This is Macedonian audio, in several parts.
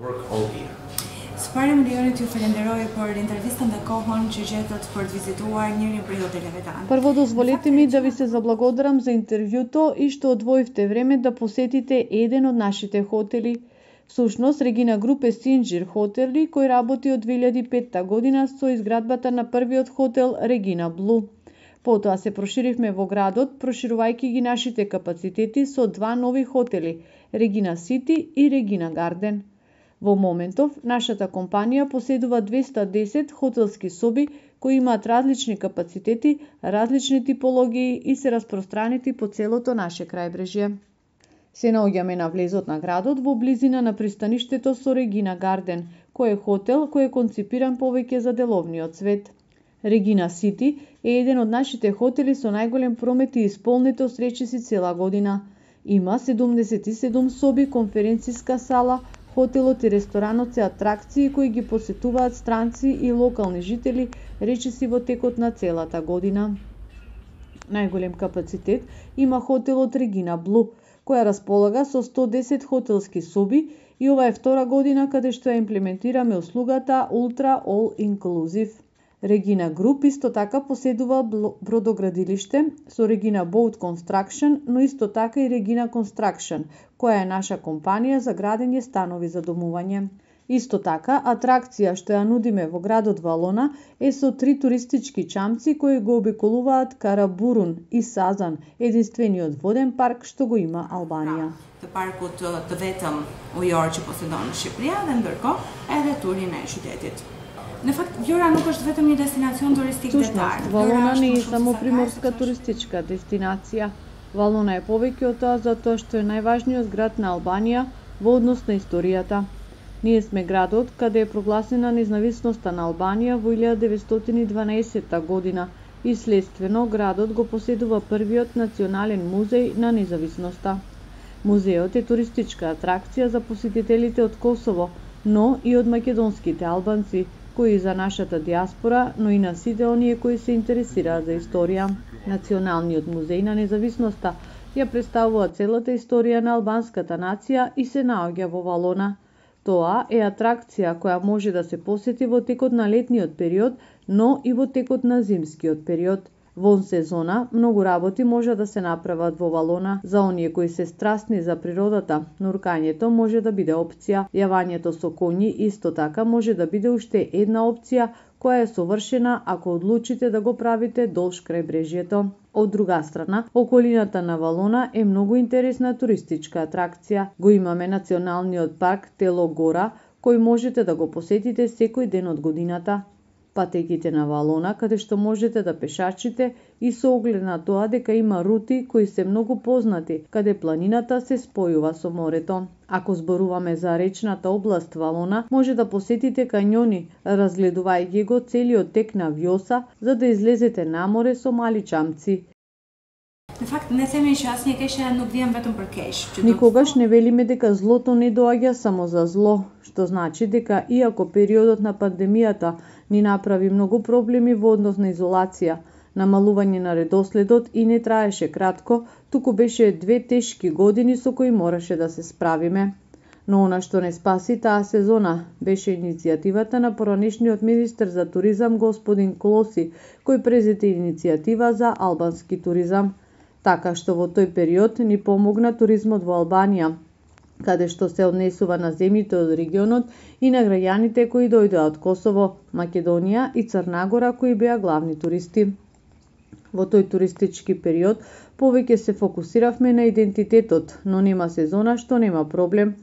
Work all year. Së pari më lejoni t'ju falenderoj për intervistën dhe kohën që gjetët për të vizituar njërin prej hoteleve tanë. Prvo dozvolite mi да ви се заблагодарам за интервјуто и што одвоивте време да посетите еден од нашите хотели. Всушност, Регина Груп е Синџир хотели кој работи од 2005 година со изградбата на првиот хотел Регина Блу. Потоа се проширивме во градот, проширувајќи ги нашите капацитети со два нови хотели – Регина Сити и Регина Гарден. Во моментов, нашата компанија поседува 210 хотелски соби кои имаат различни капацитети, различни типологии и се распространети по целото наше крајбрежје. Се наоѓаме на влезот на градот во близина на пристаништето со Регина Гарден, кој е хотел кој е конципиран повеќе за деловниот свет. Регина Сити е еден од нашите хотели со најголем промет и исполнетост речиси цела година. Има 77 соби, конференциска сала, хотелот и ресторанот се атракции кои ги посетуваат странци и локални жители речиси во текот на целата година. Најголем капацитет има хотелот Регина Блу, која располага со 110 хотелски соби и ова е втора година каде што ја имплементираме услугата Ultra All Inclusive. Регина Груп исто така поседува бродоградилиште со Регина Boat Construction, но исто така и Регина Construction, која е наша компанија за градење станови за домување. Исто така, атракција што ја нудиме во градот Валона е со 3 туристички чамци кои го обиколуваат Карабурун и Сазан, единствениот воден парк што го има Албанија. Të parkut të vetëm ujor që posedon Shqipëria dhe ndërkohë edhe turin e qytetit. Në fakt, Vlora nuk është vetëm një destinacion turistik detar. Валона не е само приморска туристичка дестинација. Валона е повеќе од тоа затоа што е најважниот град на Албанија во однос на историјата. Ние сме градот каде е прогласена независноста на Албанија во 1912 година и следствено градот го поседува првиот национален музеј на независноста. Музеот е туристичка атракција за посетителите од Косово, но и од македонските албанци, кои за нашата диаспора, но и на сите оние кои се интересираат за историја. Националниот музеј на независноста ја представува целата историја на албанската нација и се наоѓа во Валона. Тоа е атракција која може да се посети во текот на летниот период, но и во текот на зимскиот период. Вон сезона, многу работи може да се направат во Валона. За оние кои се страстни за природата, нуркањето може да биде опција. Јавањето со коњи исто така може да биде уште една опција која е совршена ако одлучите да го правите долж крајбрежјето. Од друга страна, околината на Валона е многу интересна туристичка атракција. Го имаме националниот парк Тело Гора, кој можете да го посетите секој ден од годината. Патеките на Валона, каде што можете да пешачите и со оглед на тоа дека има рути кои се многу познати, каде планината се спојува со морето. Ако зборуваме за речната област Валона, може да посетите кањони, разгледувајќи го целиот тек на Вјоса, за да излезете на море со мали чамци. Në fakt, ne themi që asnjë keqe nuk vjen vetëm për keq. Никогаш не велиме дека злото не доаѓа само за зло, што значи дека иако периодот на пандемијата ни направи многу проблеми во однос на изолација, намалување на редоследот и не траеше кратко, туку беше 2 тешки години со кои мораше да се справиме. Но она што не спаси таа сезона беше иницијативата на поранешниот министер за туризам господин Клоси, кој презете иницијатива за албански туризам. Така што во тој период ни помогна туризмот во Албанија, каде што се однесува на земјите од регионот и на граѓаните кои дојдоа од Косово, Македонија и Црна Гора кои беа главни туристи. Во тој туристички период повеќе се фокусиравме на идентитетот, но нема сезона што нема проблем.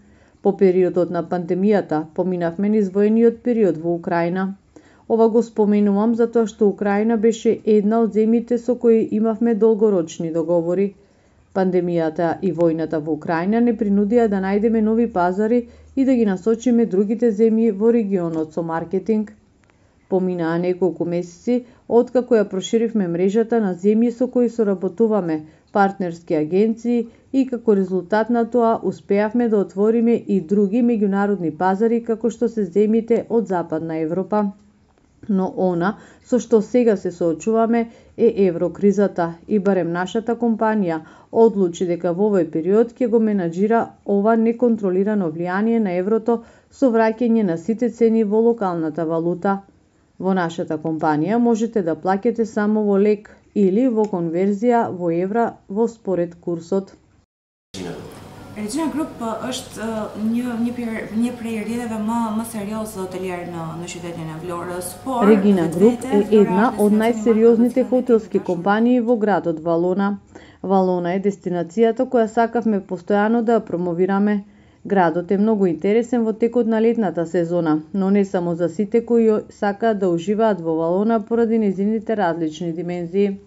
По периодот на пандемијата поминавме низ воениот период во Украина. Ова го споменувам затоа што Украина беше една од земјите со кои имавме долгорочни договори. Пандемијата и војната во Украина не принудија да најдеме нови пазари и да ги насочиме другите земји во регионот со маркетинг. Поминаа неколку месеци откако ја проширивме мрежата на земји со кои соработуваме, партнерски агенции и како резултат на тоа успеавме да отвориме и други меѓународни пазари како што се земјите од Западна Европа. Но она со што сега се соочуваме е еврокризата и барем нашата компанија одлучи дека во овој период ќе го менаџира ова неконтролирано влијание на еврото со враќање на сите цени во локалната валута. Во нашата компанија можете да плаќате само во лек или во конверзија во евра во според курсот. Regina Group është një prej rrjedheve më serioze hoteliere në qytetin e Vlorës, por Regina Group е една од најсериозните хотелски компании во градот Валона. Валона е дестинацијата која сакавме постојано да ја промовираме. Градот е многу интересен во текот на летната сезона, но не само за сите кои сакаат да уживаат во Валона поради нејзините различни димензии.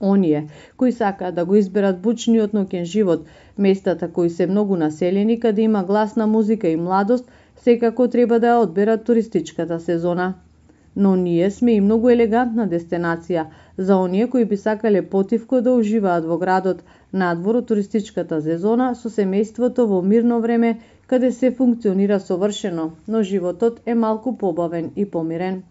Оние кои сакаат да го изберат бучниот ноќен живот, местата кои се многу населени, каде има гласна музика и младост, секако треба да ја одберат туристичката сезона. Но ние сме и многу елегантна дестинација за оние кои би сакале потивко да уживаат во градот, надвор од туристичката сезона со семејството во мирно време, каде се функционира совршено, но животот е малку побавен и помирен.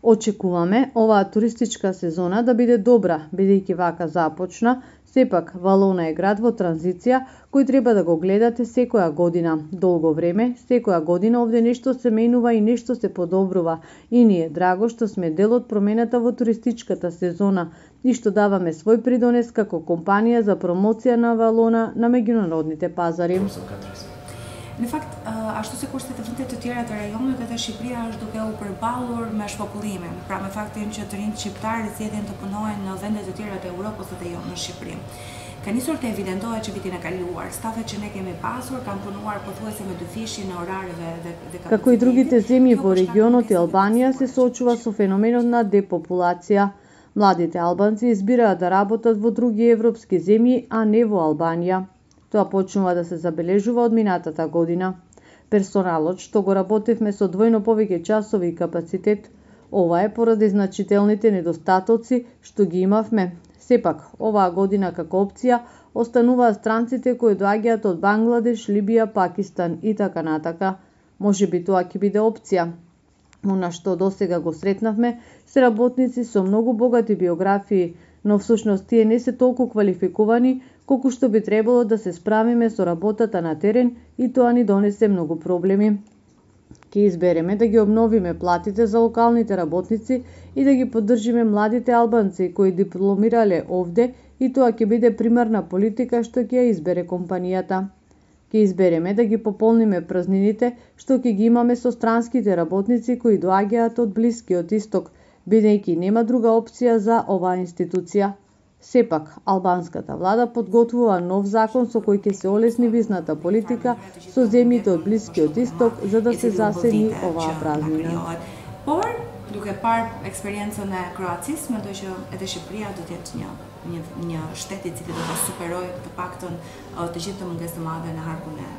Очекуваме оваа туристичка сезона да биде добра, бидејќи вака започна. Сепак, Валона е град во транзиција кој треба да го гледате секоја година. Долго време, секоја година овде нешто се менува и нешто се подобрува. И ни е драго што сме дел од промената во туристичката сезона и што даваме свој придонес како компанија за промоција на Валона на меѓународните пазари. Në fakt, ashtu si kur të të tjera të rajonit, edhe Shqipëria është duke u përballur me shpopullimin, pra me faktin që të rinjt shqiptarë zgjedhin të punojnë në vende të tjera të Europës dhe jo në Shqipëri. Ka nisur të evidentohet që vitin e kaluar, stafet që ne kemi pasur kanë punuar pothuajse me dyfishi në orareve dhe kapacitetin. Како и другите земји во регионот и Албанија се соочува со феноменот на депопулација. Младите албанци избираат да работат во други европски земји, а не во Албанија. Тоа почнува да се забележува од минатата година. Персоналот што го работевме со двојно повеќе часови и капацитет, ова е поради значителните недостатоци што ги имавме. Сепак, оваа година како опција остануваат странците кои доаѓаат од Бангладеш, Либија, Пакистан и така натака. Можеби тоа ќе биде опција. Она што досега го сретнавме се работници со многу богати биографии, но всушност тие не се толку квалификувани колку што би требало да се справиме со работата на терен и тоа ни донесе многу проблеми. Ќе избереме да ги обновиме платите за локалните работници и да ги поддржиме младите албанци кои дипломирале овде и тоа ќе биде примерна политика што ќе ја избере компанијата. Ќе избереме да ги пополниме празнините што ќе ги имаме со странските работници кои доаѓаат од Блискиот Исток, бидејќи нема друга опција за оваа институција. Сепак, албанската влада подготвува нов закон со кој ќе се олесни визната политика со земјите од Блискиот Исток за да се заседни оваа празнина. Por, duke parë eksperiencën e Kroacisë, mendoj që edhe Shqipëria do të jetë një shtet i cili do të superojë të paktën të gjithë të mungesë të madhe në harkun e